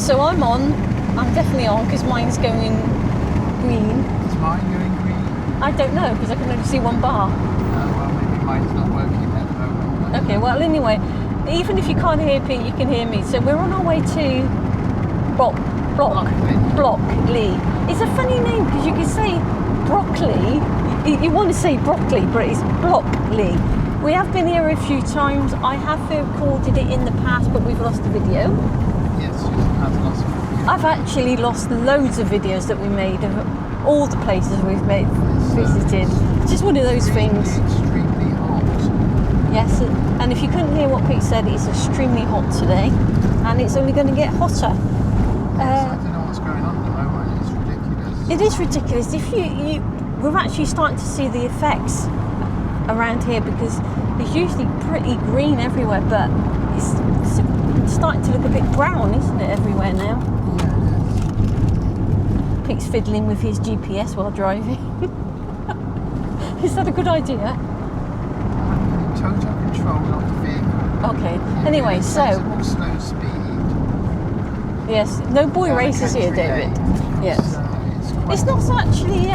so I'm definitely on because mine's going green. Is mine going green? I don't know because I can only see one bar. Well, maybe mine's not working at the moment. Okay, well anyway, even if you can't hear Pete, you can hear me. So we're on our way to Blockley. It's a funny name because you can say broccoli. You want to say broccoli, but it's Blockley. We have been here a few times. I have recorded it in the past, but we've lost the video. Yes, you have lost the video. I've actually lost loads of videos that we made of all the places we've visited. It's just one of those things. Extremely hot. Yes, and if you couldn't hear what Pete said, it's extremely hot today, and it's only going to get hotter. I don't know what's going on at the moment. It's ridiculous. It is ridiculous. We're actually starting to see the effects around here because it's usually pretty green everywhere, but it's starting to look a bit brown, isn't it, everywhere now? Yeah, it is. Pete's fiddling with his GPS while driving. Is that a good idea? I'm in total control of the vehicle. Okay. Anyway, so Sensible, slow speed. yes, no boy races here, David. Yes. It's not actually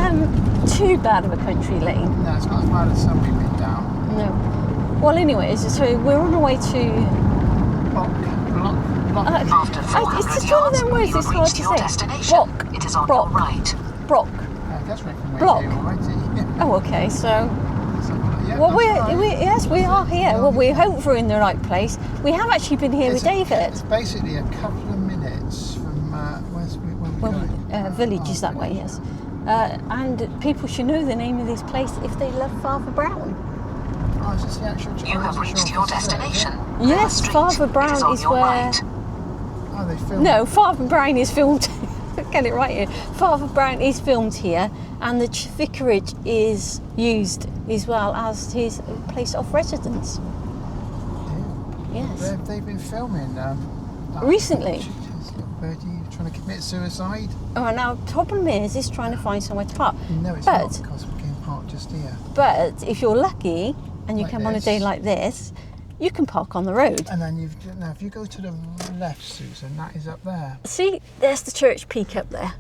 too bad of a country lane. No, it's not as bad as some we've been down. No. Well, anyways, so we're on our way to. It's just one of them words that's hard to say. It is on your right. Brock. That's right from Block. here already. Oh, okay. So, Yeah, well, that's right. we are here. Well, we hope we're in the right place. We have actually been here with David. It's basically a couple of minutes from where we're going. Village is that way, yes. And people should know the name of this place if they love Father Brown. Oh, is this the actual You have reached your destination. Yes, Father Brown is where. Right. Oh, they filmed. No, Father Brown is filmed. Get it right here. Father Brown is filmed here, and the vicarage is used as well as his place of residence. Yes. They've been filming. Recently. Little birdie trying to commit suicide. Oh, now the problem is trying to find somewhere to park. No, it's But- not because we can park just here. But if you're lucky and you Like come on a this. day like this, you can park on the road. And then now if you go to the left, Susan, that is up there. See, there's the church peak up there.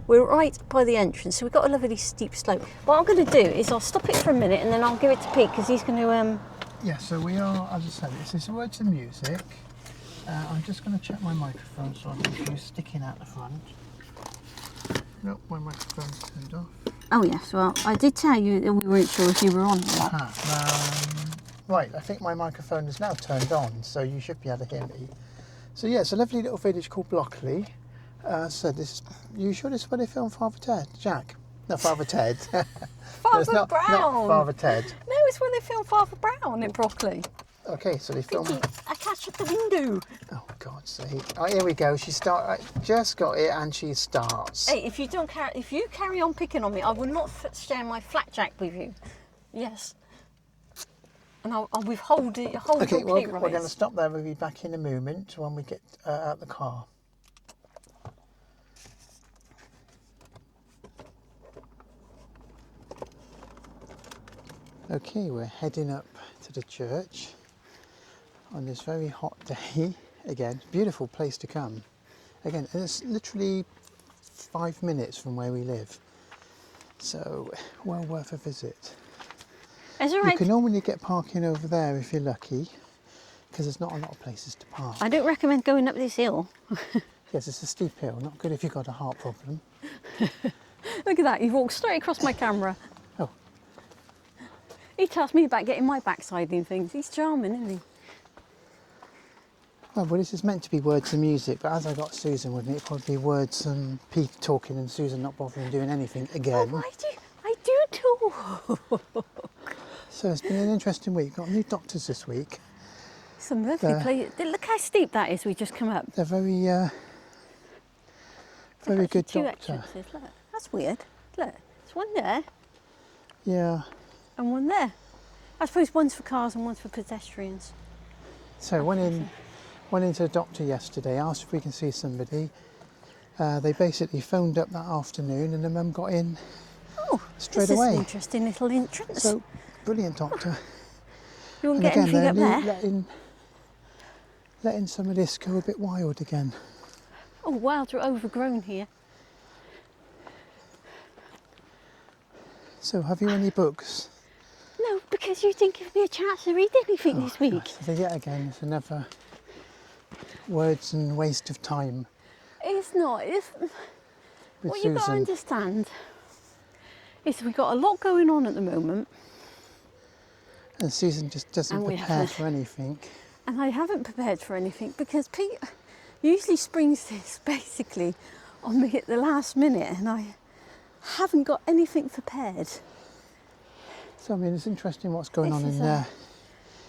We're right by the entrance, so we've got a lovely steep slope. What I'm going to do is I'll stop it for a minute and then I'll give it to Pete because he's going to. Yeah, so we are, as I said, this is words and music. I'm just going to check my microphone so I can hear you sticking out the front. Nope, my microphone's turned off. Oh yes, well I did tell you that we weren't sure if you were on that. Right, I think my microphone is now turned on, so you should be able to hear me. So yeah, it's a lovely little village called Blockley. So you sure this is where they filmed Father Ted? Jack? No, Father Ted. Father Brown! Not Father Ted. No, it's where they filmed Father Brown in Broccoli. Okay, so they filmed... I catch at the window. Oh, God's sake. Oh, here we go. She just got it and she starts. Hey, if you carry on picking on me, I will not share my flapjack with you. Yes. And I'll withhold it. Okay, well, we're going to stop there. We'll be back in a moment when we get out the car. Okay, we're heading up to the church on this very hot day. Again, beautiful place to come. Again, it's literally 5 minutes from where we live. So, well worth a visit. Is it right? You can normally get parking over there if you're lucky, because there's not a lot of places to park. I don't recommend going up this hill. Yes, it's a steep hill, not good if you've got a heart problem. Look at that, you've walked straight across my camera. Oh. He tells me about getting my backside in things. He's charming, isn't he? Well, this is meant to be words and music, but as I got Susan, wouldn't it probably be words and Pete talking and Susan not bothering doing anything again? Oh, I do talk. So it's been an interesting week. Got new doctors this week. Some lovely place. Look how steep that is. We just come up. They're very good Two doctor. entrances. Look, that's weird. Look, there's one there Yeah. and one there. I suppose one's for cars and one's for pedestrians. So went into the doctor yesterday, asked if we can see somebody. They basically phoned up that afternoon and the mum got in straight away. This is an interesting little entrance. So, brilliant doctor. You won't And get again, anything up there. letting some of this go a bit wild again. Oh wow, they're overgrown here. So, have you any books? No, because you didn't give me a chance to read anything this week. Gosh, so yet again, it's another words and waste of time It's not. It's, with what you've got to Susan. understand is we've got a lot going on at the moment. And Susan just doesn't And we prepare haven't. for anything. And I haven't prepared for anything because Pete usually springs this basically on me at the last minute and I haven't got anything prepared. So, I mean, it's interesting what's going This on is in there.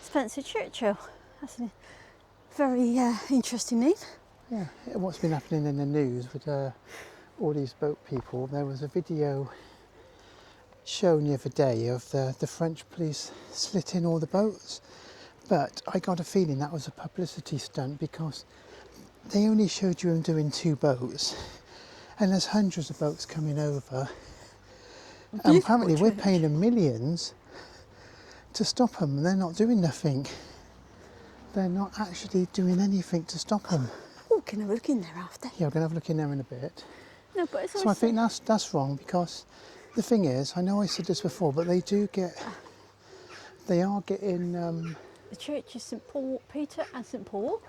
Spencer Churchill. That's a very interesting name. Yeah, what's been happening in the news with all these boat people. There was a video shown the other day of the French police slitting all the boats. But I got a feeling that was a publicity stunt because they only showed you them doing 2 boats. And there's hundreds of boats coming over. And apparently we're paying them millions to stop them, and they're not doing nothing. They're not actually doing anything to stop them. Oh, can I look in there after? Yeah, we're going to have a look in there in a bit. No, but it's So I think that's wrong because the thing is, I know I said this before, but they are getting, the church is St Paul, Peter and St Paul.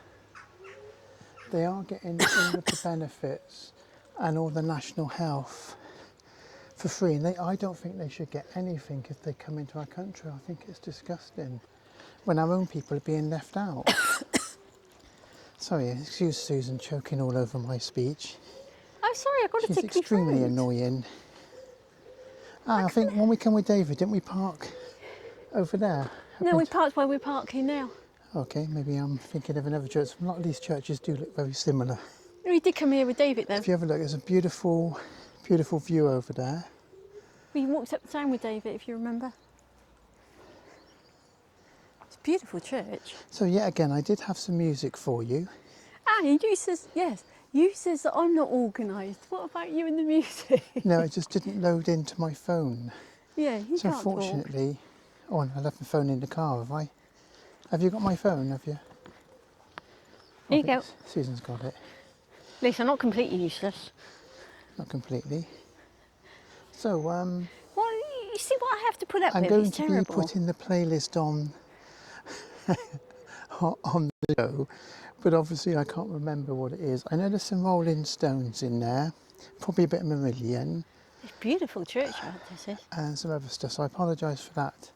they are getting all of the benefits and all the national health for free, and I don't think they should get anything if they come into our country. I think it's disgusting when our own people are being left out. Sorry, excuse Susan choking all over my speech. I'm sorry, I got a She's tickly extremely throat. annoying. I think when we come with David, didn't we park over there? No, we parked where we're parking now. Okay, maybe I'm thinking of another church. A lot of these churches do look very similar. We did come here with David though. If you have a look, there's a beautiful, beautiful view over there. We walked up town with David, if you remember. It's a beautiful church. So yet again, I did have some music for you. Ah, and you says, yes, you says that I'm not organised. What about you and the music? No, it just didn't load into my phone. Yeah, you So can't talk. unfortunately, oh, and I left my phone in the car, have I? Have you got my phone, have you? Here you I go. think Susan's got it. Lisa, not completely useless. Not completely. So, Well, you see what I have to put up I'm with? going It's to terrible. be putting the playlist on on the show, but obviously I can't remember what it is. I know there's some Rolling Stones in there, probably a bit of Marillion, It's a beautiful churchyard, this is. and some other stuff, so I apologise for that.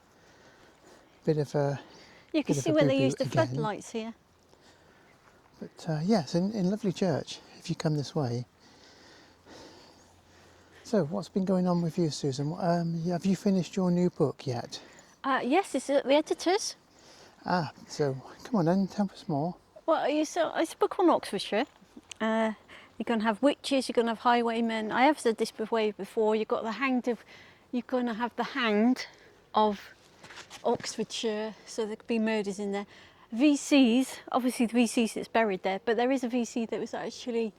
Bit of a, You can bit of see a where they boo-boo use the again. floodlights here. But yes, in lovely church, if you come this way. So, what's been going on with you, Susan? Have you finished your new book yet? Yes, it's at the editors. Ah, so come on then, tell us more. Well, it's a book on Oxfordshire. You're going to have witches, you're going to have highwaymen. I have said this before. You've got the hanged of, you're going to have the hanged of Oxfordshire, so there could be murders in there. VCs, obviously the VCs that's buried there, but there is a VC that was actually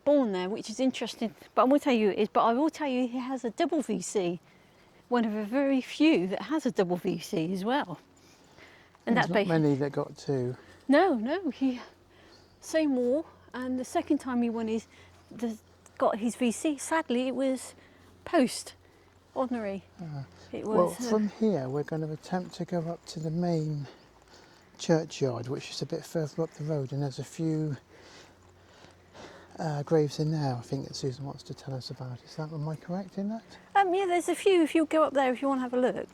born there, which is interesting. But I won't tell you who it is, but I will tell you he has a double VC. One of a very few that has a double VC as well. And There's that's not many that got 2. No, he same war, and the second time he won got his VC. Sadly, it was post ordinary. It was. Well, from here we're going to attempt to go up to the main churchyard, which is a bit further up the road, and there's a few graves in there, I think, that Susan wants to tell us about. Am I correct in that? Yeah, there's a few. If you go up there, if you want to have a look,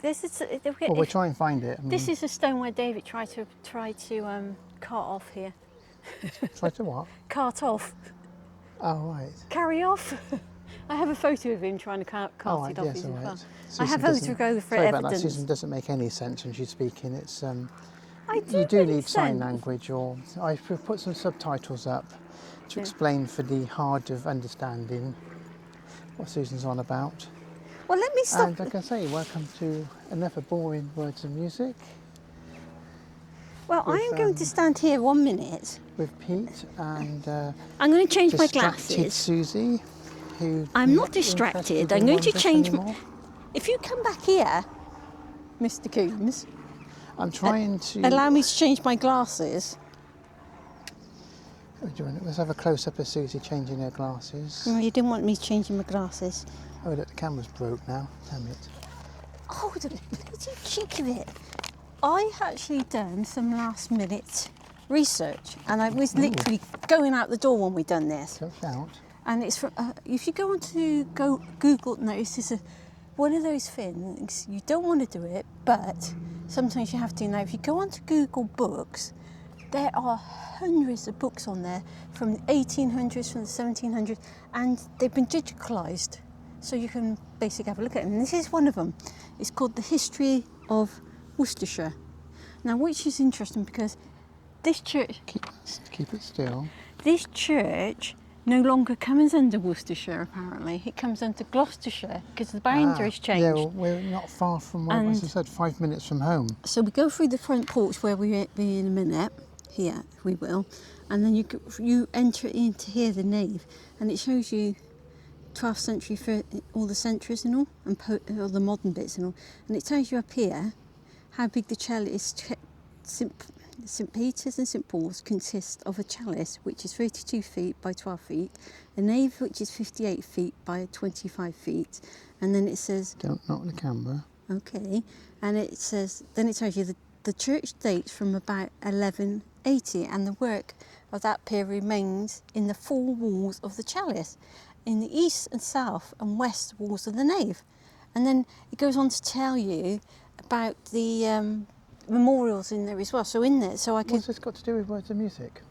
Well, we'll try and find it. This is a stone where David tried to cart off here. Try to what? Cart off, Oh, right. carry off. I have a photo of him trying to cart Oh, right, it off. yes, He's all in right. fun. Susan I have doesn't- photo for Sorry about that. evidence. Susan doesn't make any sense when she's speaking. It's I you do make need sign sense. language, or I've put some subtitles up to explain for the hard of understanding what Susan's on about. Well, let me stop. And like I say, welcome to another boring words and music Well, I am going to stand here 1 minute. with Pete and I'm going to change my distracted glasses. Susie, who I'm not interested distracted. in I'm going one to bit change. anymore. If you come back here, Mr. Coombs, I'm trying to. allow me to change my glasses. Let's have a close-up of Susie changing her glasses. No, you didn't want me changing my glasses. Oh, look, the camera's broke now. Damn it. Oh, the bloody cheek of it. I actually done some last minute research and I was literally going out the door when we done this. Go out. And it's from, if you go onto Google, no, this is one of those things, you don't want to do it, but sometimes you have to. Now, if you go onto Google Books, there are hundreds of books on there from the 1800s, from the 1700s, and they've been digitalised. So you can basically have a look at them. And this is one of them. It's called The History of Worcestershire. Now, which is interesting because this church... Keep it still. This church no longer comes under Worcestershire, apparently. It comes under Gloucestershire because the boundaries changed. Yeah, well, we're not far from where, as I said, 5 minutes from home. So we go through the front porch where we'll be in a minute. Here, we will. And then you enter into here, the nave, and it shows you 12th century for all the centuries and all, and all the modern bits and all. And it tells you up here how big the chalice is. St Peter's and St Paul's consist of a chalice which is 32 feet by 12 feet, a nave which is 58 feet by 25 feet, and then it says... Don't knock the camera. Okay, and it says, then it tells you the church dates from about 1180 and the work of that period remains in the four walls of the chalice, in the east and south and west walls of the nave. And then it goes on to tell you about the memorials in there as well. So in there, so I can... What's this got to do with words of music?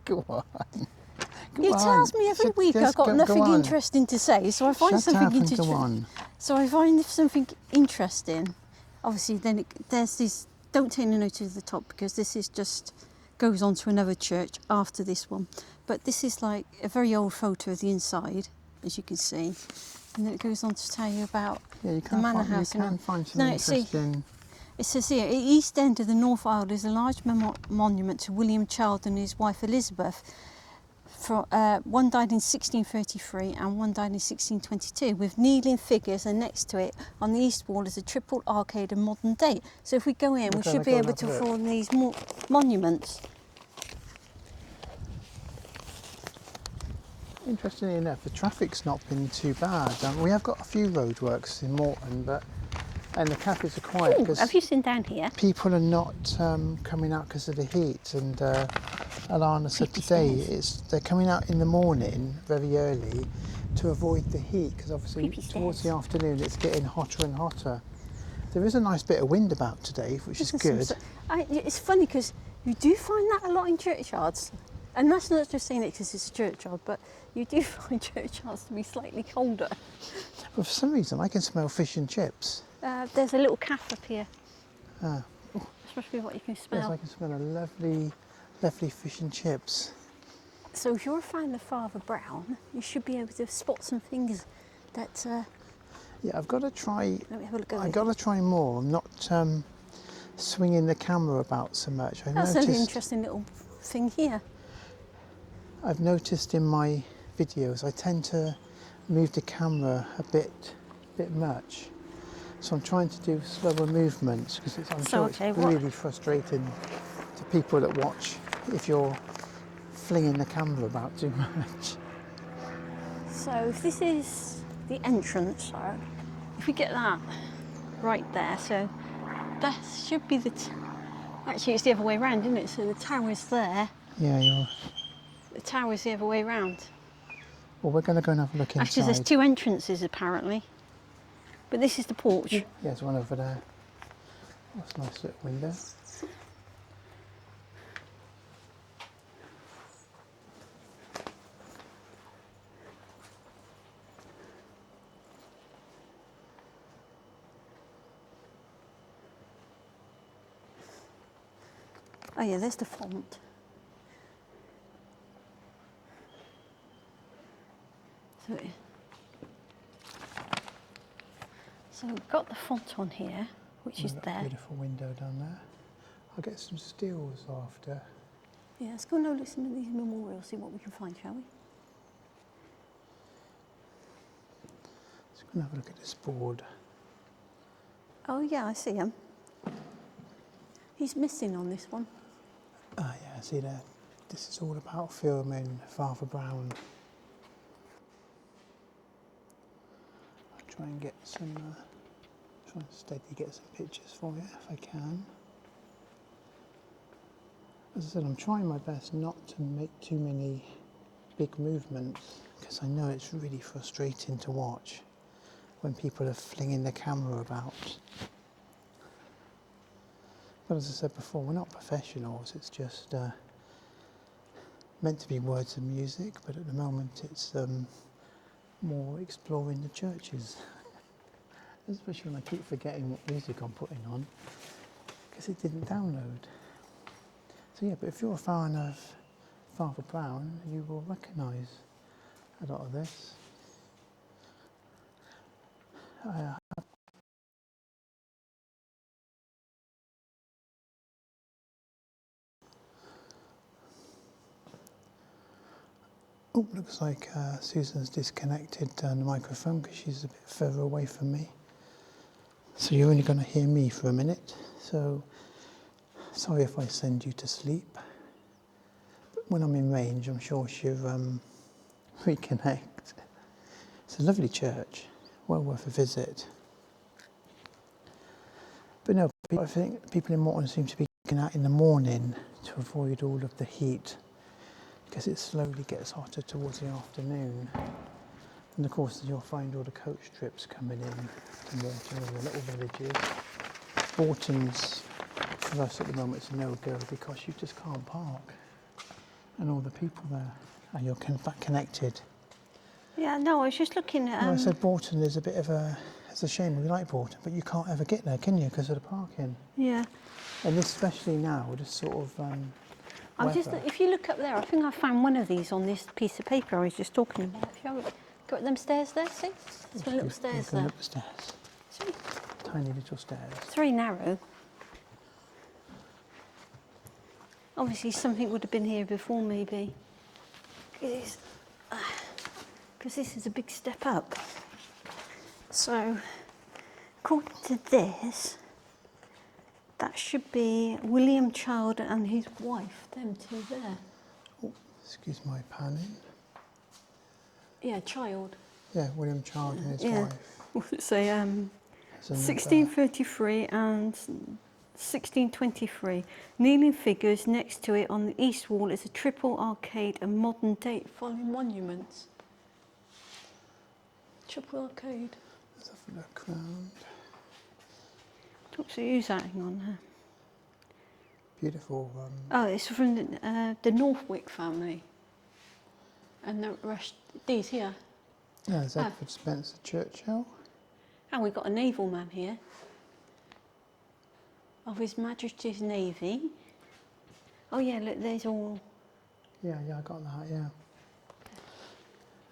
Go on. You tells me every week I've got nothing interesting to say, so I find something interesting. So I find something interesting. Obviously, then there's this. Don't take a note of the top because this is just goes on to another church after this one. But this is like a very old photo of the inside, as you can see, and then it goes on to tell you about the manor house. You can find some interesting. It says here, at the east end of the North Aisle is a large monument to William Child and his wife Elizabeth. One died in 1633 and one died in 1622 with kneeling figures, and next to it on the east wall is a triple arcade of modern date. So if we go in, we should be able to find these monuments. Interestingly enough, the traffic's not been too bad. We have got a few roadworks in Morton, and the cafes are quiet because have you seen down here? People are not coming out because of the heat. And Alana said today they're coming out in the morning very early to avoid the heat because obviously towards the afternoon it's getting hotter and hotter. There is a nice bit of wind about today, which is good. It's funny because you do find that a lot in churchyards. And that's not just saying it because it's a churchyard, but you do find churchyards to be slightly colder. But for some reason I can smell fish and chips. There's a little calf up here. Ah. This must be what you can smell. Yes, I can smell a lovely fish and chips. So if you're a fan of Father Brown, you should be able to spot some things that... Yeah, I've got to try... Let me have a look over I've got to try more. I'm not swinging the camera about so much. That's an interesting little thing here. I've noticed in my videos I tend to move the camera a bit much. So I'm trying to do slower movements because I'm sure it's really frustrating to people that watch if you're flinging the camera about too much. So if this is the entrance, if we get that right there, so that should be the... Actually, it's the other way around, isn't it? So the tower's there. Yeah, the tower's the other way around. Well, we're going to go and have a look inside. Actually, there's two entrances apparently. But this is the porch. Yeah, there's one over there. That's a nice little window. Oh yeah, there's the font. So we've got the font on here, which is there. Beautiful window down there. I'll get some stills after. Yeah, let's go and have a listen to these memorials, see what we can find, shall we? Let's go and have a look at this board. Oh yeah, I see him. He's missing on this one. Ah, yeah, Yeah, see there, this is all about filming Father Brown. I'll try and get some, try and steadily get some pictures for you if I can. As I said, I'm trying my best not to make too many big movements because I know it's really frustrating to watch when people are flinging the camera about. But as I said before, we're not professionals, it's just meant to be words and music, but at the moment it's more exploring the churches. Especially when I keep forgetting what music I'm putting on because it didn't download. So yeah, but if you're a fan of Father Brown, you will recognise a lot of this. Oh, looks like Susan's disconnected the microphone because she's a bit further away from me. So you're only going to hear me for a minute. So sorry if I send you to sleep. But when I'm in range, I'm sure she'll reconnect. It's a lovely church, well worth a visit. But no, I think people in Morton seem to be going out in the morning to avoid all of the heat because it slowly gets hotter towards the afternoon. And of course you'll find all the coach trips coming in to Morton, all the little villages. Borton's, for us at the moment, is a no-go because you just can't park. And all the people there, and you're back connected. Yeah, no, I was just looking at... Well, I said Borton is a bit of a... It's a shame we like Borton, but you can't ever get there, can you, because of the parking? Yeah. And especially now, this sort of if you look up there, I think I found one of these on this piece of paper I was just talking about. If you have a go at them stairs there, see? There's some little stairs there. Up the stairs. See? Tiny little stairs. It's very narrow. Obviously something would have been here before maybe. Because this is a big step up. So, according to this, that should be William Child and his wife, them two there. Oh, excuse my panning. Yeah, Child. Yeah, William Child and his Yeah. wife. What's it say? 1633 and 1623. Kneeling figures next to it on the east wall is a triple arcade and modern date following monuments. Triple arcade. Let's have a look round. So who's that? Hang on. Beautiful. Oh, it's from the Northwick family. And the rest, these here. Yeah, there's Edward Spencer Churchill. And we've got a naval man here. Of His Majesty's Navy. Oh yeah, look, there's all... Yeah, I got that, yeah.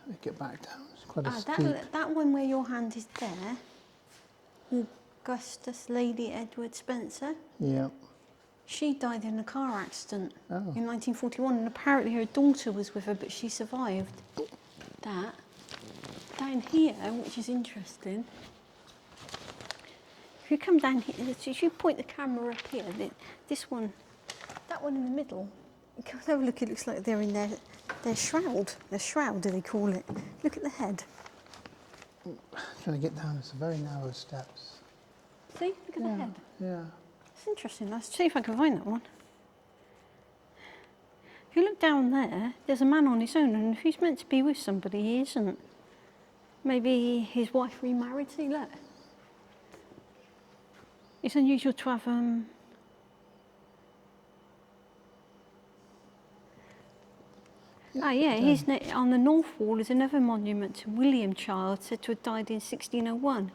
Let me get back down. It's quite a steep... that one where your hand is there. Augustus Lady Edward Spencer. Yeah. She died in a car accident Oh. in 1941, and apparently her daughter was with her, but she survived. That. Down here, which is interesting, if you come down here, if you point the camera up here, this one, that one in the middle, you can have a look, it looks like they're in their shroud. Their shroud, do they call it? Look at the head. Trying to get down, it's very narrow steps. See, look at the head. Yeah. It's interesting. Let's see if I can find that one. If you look down there, there's a man on his own, and if he's meant to be with somebody, he isn't. Maybe his wife remarried, see, look. It's unusual to have... he's on the north wall is another monument to William Child, said to have died in 1601.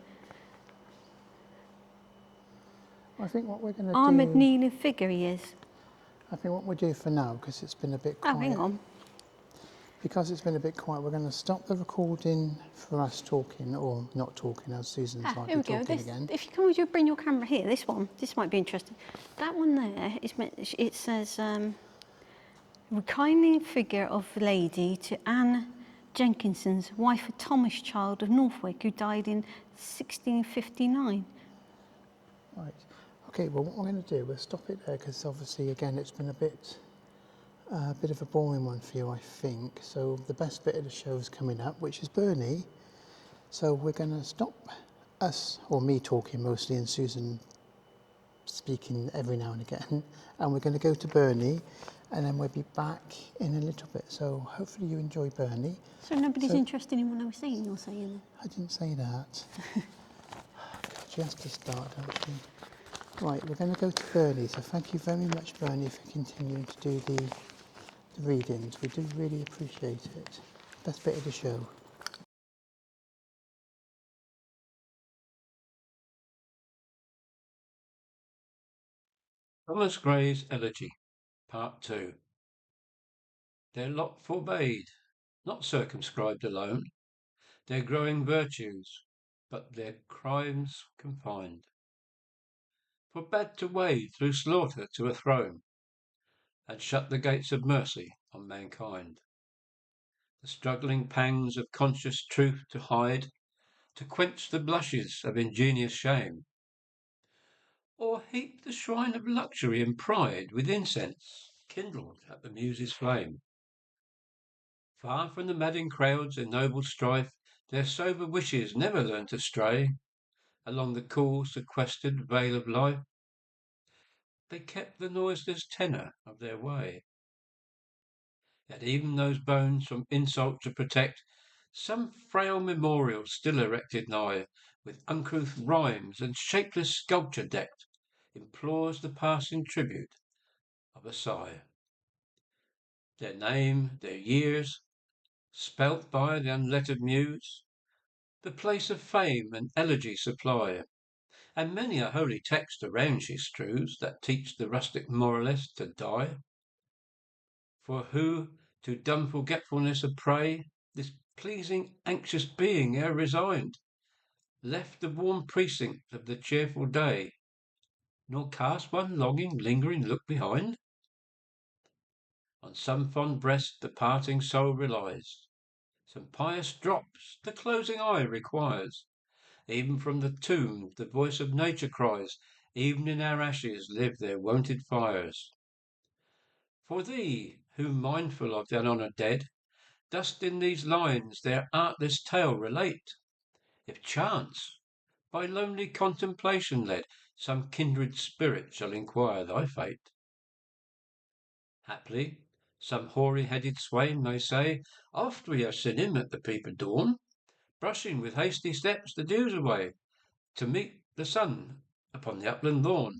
I think what we're going to do... Armoured kneeling figure he is. I think what we'll do for now, because it's been a bit quiet... Oh, hang on. Because it's been a bit quiet, we're going to stop the recording for us talking, or not talking, as Susan's like Here we go. talking again. If you come with bring your camera here, this one, this might be interesting. That one there, it says, reclining figure of the lady to Anne Jenkinson's wife of Thomas Child of Northwick, who died in 1659. Right. Okay, well what we're going to do, we'll stop it there, because obviously, again, it's been a bit A bit of a boring one for you, I think. So the best bit of the show is coming up, which is Bernie. So we're going to stop us, or me talking mostly, and Susan speaking every now and again. And we're going to go to Bernie, and then we'll be back in a little bit. So hopefully you enjoy Bernie. So nobody's interested in what I was saying, you're saying? I didn't say that. She has to start, don't she? Right, we're going to go to Bernie. So thank you very much, Bernie, for continuing to do the readings. We do really appreciate it. Best bit of the show. Thomas Gray's Elegy, Part 2. Their lot forbade, not circumscribed alone, their growing virtues, but their crimes confined. Forbade to wade through slaughter to a throne, and shut the gates of mercy on mankind. The struggling pangs of conscious truth to hide, to quench the blushes of ingenious shame, or heap the shrine of luxury and pride with incense kindled at the muse's flame. Far from the madding crowd's ennobled strife, their sober wishes never learn to stray along the cool, sequestered vale of life. They kept the noiseless tenor of their way. Yet even those bones from insult to protect, some frail memorial still erected nigh, with uncouth rhymes and shapeless sculpture decked, implores the passing tribute of a sigh. Their name, their years, spelt by the unlettered muse, the place of fame and elegy supply, and many a holy text around she strews that teach the rustic moralist to die. For who to dumb forgetfulness a prey, this pleasing anxious being ere resigned, left the warm precinct of the cheerful day, nor cast one longing, lingering look behind? On some fond breast the parting soul relies, some pious drops the closing eye requires. Even from the tomb the voice of nature cries, even in our ashes live their wonted fires. For thee, who mindful of thine honour dead, dost in these lines their artless tale relate, if chance, by lonely contemplation led, some kindred spirit shall inquire thy fate. Haply, some hoary-headed swain may say, oft we have seen him at the peep of dawn, brushing with hasty steps the dews away, to meet the sun upon the upland lawn.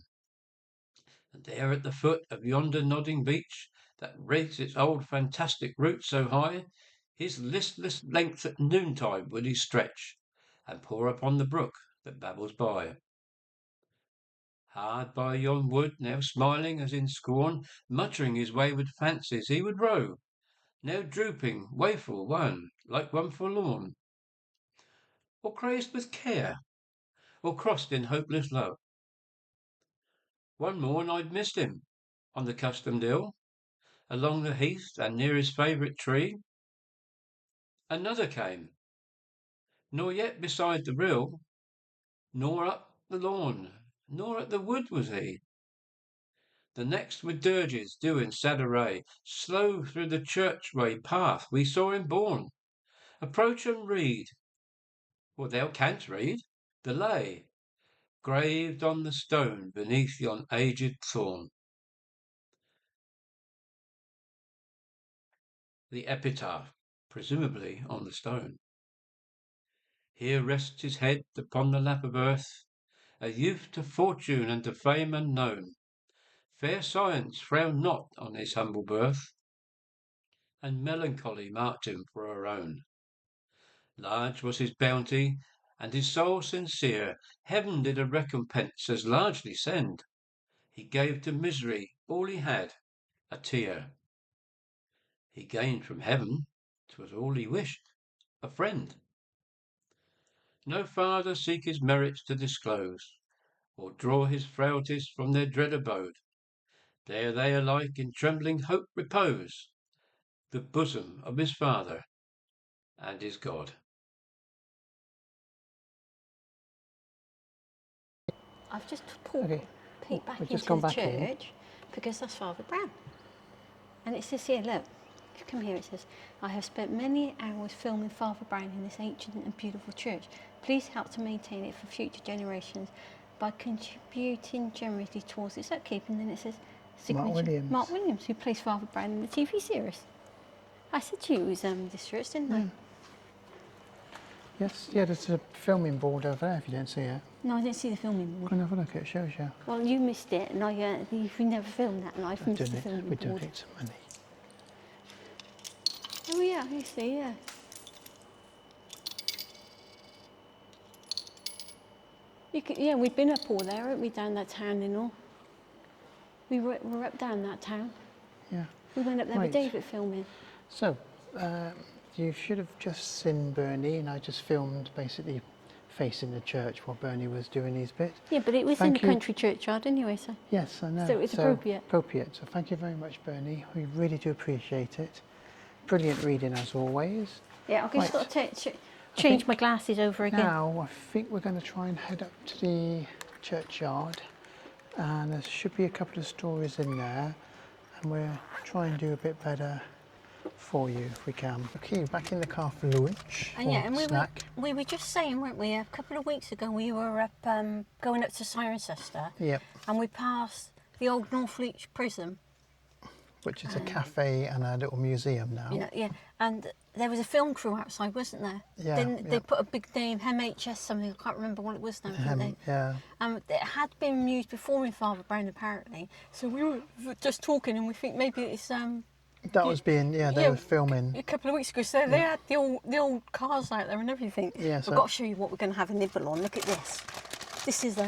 And there at the foot of yonder nodding beech, that rakes its old fantastic roots so high, his listless length at noontide would he stretch, and pore upon the brook that babbles by. Hard by yon wood, now smiling as in scorn, muttering his wayward fancies, he would rove, now drooping, wayful one, like one forlorn, or crazed with care, or crossed in hopeless love. One morn I'd missed him on the customed hill, along the heath and near his favourite tree. Another came, nor yet beside the rill, nor up the lawn, nor at the wood was he. The next with dirges due in sad array, slow through the churchway path we saw him borne. Approach and read, or thou canst read, the lay, graved on the stone beneath yon aged thorn. The epitaph, presumably on the stone. Here rests his head upon the lap of earth, a youth to fortune and to fame unknown. Fair science frowned not on his humble birth, and melancholy marked him for her own. Large was his bounty, and his soul sincere. Heaven did a recompense as largely send. He gave to misery all he had, a tear. He gained from heaven, 'twas all he wished, a friend. No farther seek his merits to disclose, or draw his frailties from their dread abode. There they alike in trembling hope repose, the bosom of his Father and his God. I've just Okay. peeked back We've just into gone the back in. church because that's Father Brown. And it says here, look, if you come here, it says, I have spent many hours filming Father Brown in this ancient and beautiful church. Please help to maintain it for future generations by contributing generously towards its upkeep. And then it says, signature Mark Williams, who plays Father Brown in the TV series. I said to you it was this church, didn't I? Yes, yeah, there's a filming board over there if you didn't see it. No, I didn't see the filming board. Come and have a look, it shows you. Well, you missed it, and we never filmed that, and I've missed the filming We board. donate some money. Oh yeah, you see, yeah. Yeah, we've been up all there, haven't we, down that town and all. We're up down that town. Yeah. We went up there with Right. David filming. So, you should have just seen Bernie, and I just filmed basically facing the church while Bernie was doing his bit. Yeah, but it was in the country churchyard anyway, so. Yes, I know. So it's appropriate. Appropriate. So thank you very much, Bernie. We really do appreciate it. Brilliant reading as always. Yeah, I've just got to change my glasses over again. Now, I think we're going to try and head up to the churchyard, and there should be a couple of stories in there, and we'll try and do a bit better for you if we can. Okay, back in the car for lunch And snack. we were just saying, weren't we, a couple of weeks ago we were up, going up to Cirencester, Yep, and we passed the old Northleach prison. which is a cafe and a little museum now. Yeah, and there was a film crew outside, wasn't there? Yeah, Then they yeah. put a big name, MHS something, I can't remember what it was now, didn't they? Yeah. It had been used before in Father Brown apparently, so we were just talking and we think maybe it's That was being, they were filming. a couple of weeks ago, so they had the old cars out there and everything. Yeah, I've so- got to show you what we're going to have a nibble on. Look at this. This is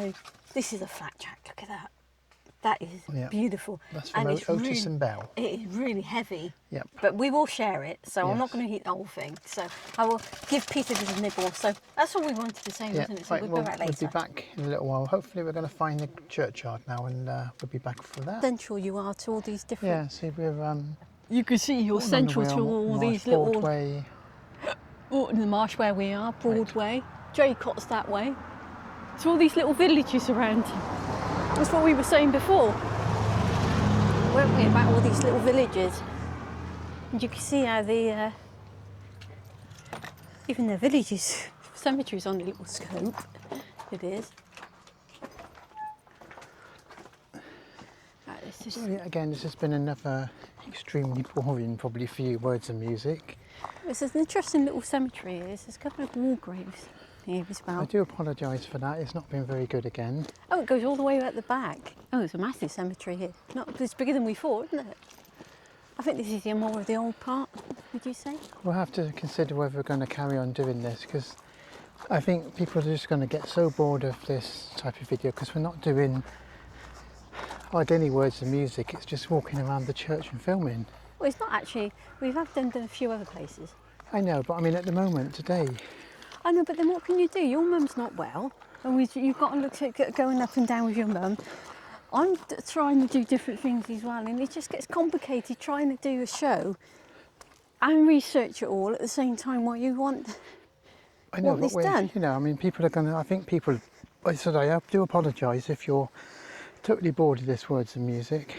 a flat jack. Look at that. That is beautiful. That's from Otis and Bell. It is really heavy. Yep. But we will share it, so I'm not Yes. going to eat the whole thing. So I will give Peter a nibble. So that's all we wanted to say, Yeah, wasn't it? So right, we'll well, be back we'll later. be back in a little while. Hopefully we're going to find the churchyard now, and we'll be back for that. Central you are to all these different... Yeah, see, we're You can see you're on the central to wheel, all Marsh these little... Broadway. Orton the Marsh where we are, Broadway, Draycott's that way. So all these little villages around. That's what we were saying before, weren't we, about all these little villages. And you can see how the even the villages, cemeteries on a little scope. It is. Right, let's just... So, yeah, again, this has been another extremely boring, probably few words of music. This is an interesting little cemetery. There's a couple of war graves here as well. I do apologise for that. It's not been very good again. Oh, it goes all the way at the back. Oh, it's a massive cemetery here. It's bigger than we thought, isn't it? I think this is more of the old part, would you say? We'll have to consider whether we're going to carry on doing this, because I think people are just going to get so bored of this type of video, because we're not doing any words of music. It's just walking around the church and filming. Well, it's not actually. We have done a few other places. I know, but I mean at the moment, today, I know, but then what can you do? Your mum's not well, and you've got to look at going up and down with your mum. I'm trying to do different things as well, and it just gets complicated trying to do a show and research it all at the same time while you want I know, this but done. you know, I mean, people are going to, I think people, I said I do apologise if you're totally bored of this words of music.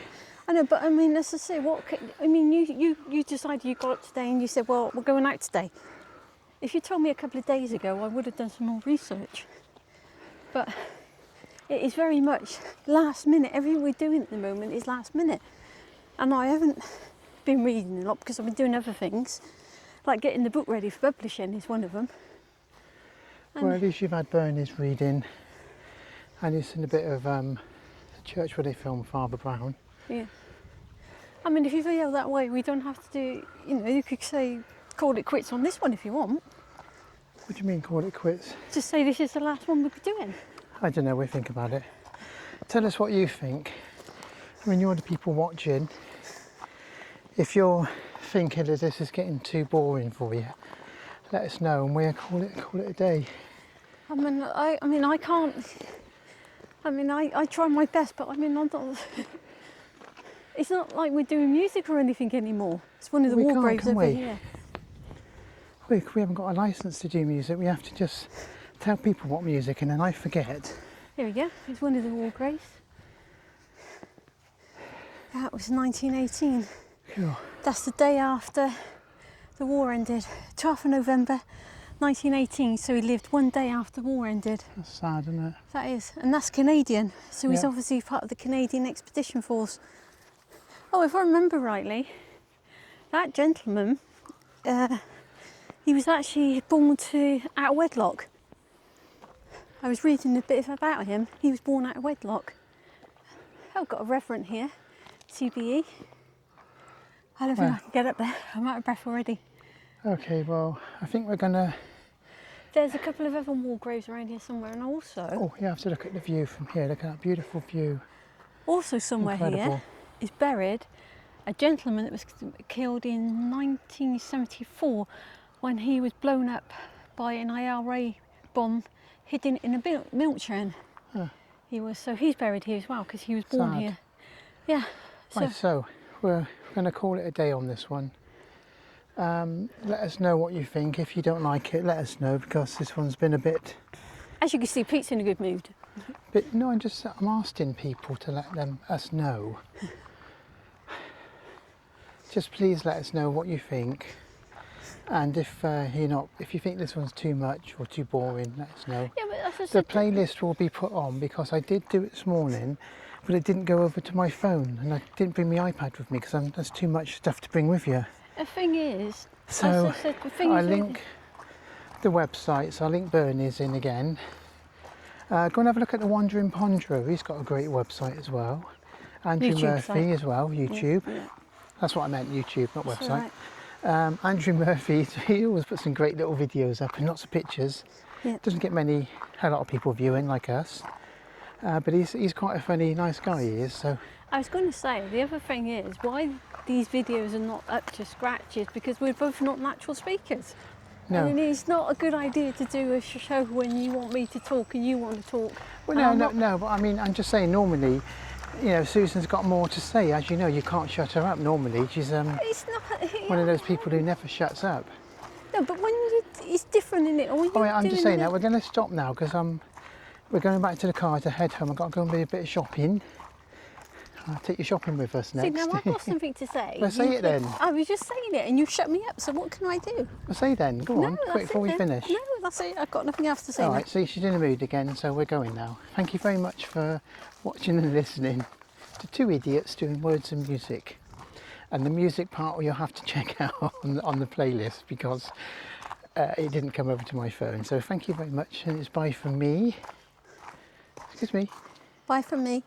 I know, but I mean, as I say, you decided you got up today and you said, well, we're going out today. If you told me a couple of days ago, I would have done some more research. But it is very much last minute. Everything we're doing at the moment is last minute. And I haven't been reading a lot because I've been doing other things, like getting the book ready for publishing is one of them. Well, at least you've had Bernie's reading, and you've seen a bit of the church where they filmed Father Brown. Yeah. I mean, if you feel that way, we don't have to do, you could say, call it quits on this one if you want. What do you mean, call it quits? Just say this is the last one we'll be doing. I don't know, we'll think about it. Tell us what you think. I mean, you're the people watching. If you're thinking that this is getting too boring for you, let us know and we'll call it a day. I mean, I can't. I mean, I try my best, but I mean, I'm not. It's not like we're doing music or anything anymore. It's one of the We war can't, graves can over we? here. We haven't got a licence to do music. We have to just tell people what music, and then I forget. Here we go. It's one of the war graves. That was 1918. Cool. That's the day after the war ended, 12th of November 1918, so he lived one day after the war ended. That's sad, isn't it? That is, and that's Canadian, so he's Yeah. obviously part of the Canadian Expedition Force. Oh, if I remember rightly, that gentleman, he was actually born out of wedlock. I was reading a bit about him. He was born out of wedlock. Oh, I've got a reverend here, CBE. I don't think I can get up there. I'm out of breath already. Okay, well, I think we're gonna. There's a couple of other war graves around here somewhere, and Oh, you have to look at the view from here. Look at that beautiful view. also somewhere here Incredible. is buried a gentleman that was killed in 1974 when he was blown up by an IRA bomb hidden in a milk churn. Huh. He's buried here as well because he was born Sad. here. Yeah. Right, so we're going to call it a day on this one. Let us know what you think. If you don't like it, let us know, because this one's been a bit. As you can see, Pete's in a good mood. But no, I'm asking people to let us know. Just please let us know what you think. And if you think this one's too much or too boring, let us know. Yeah, but that's The playlist will be put on, because I did do it this morning, but it didn't go over to my phone, and I didn't bring my iPad with me because there's too much stuff to bring with you. The thing is, So I is link the websites. I'll link Bernie's in again. Go and have a look at the Wandering Ponderer. He's got a great website as well. Andrew YouTube Murphy site. as well, YouTube. Yeah. That's what I meant, YouTube, not That's website. all right. Andrew Murphy, he always puts some great little videos up and lots of pictures. Yeah. Doesn't get a lot of people viewing like us. But he's quite a funny, nice guy, he is. So I was going to say, the other thing is, why these videos are not up to scratch is because we're both not natural speakers. no. And it's not a good idea to do a show when you want me to talk and you want to talk. Well, And no, but I mean, I'm just saying, normally, Susan's got more to say. As you know, you can't shut her up normally. She's It's not. one of those people who never shuts up. No, but it's different, isn't it? All Oh, I'm just saying that. that. We're going to stop now because we're going back to the car to head home. I've got to go and do a bit of shopping. I'll take you shopping with us See, next. now I've got something to say. Well, say it then. I was just saying it and you shut me up, so what can I do? Well, say then. Go on, that's quick it before we then. finish. No, that's it. I've got nothing else to say All now. right, see, she's in the mood again, so we're going now. Thank you very much for watching and listening to two idiots doing words and music. And the music part you'll have to check out on the playlist, because it didn't come over to my phone. So thank you very much, and it's bye from me. Excuse me. Bye from me.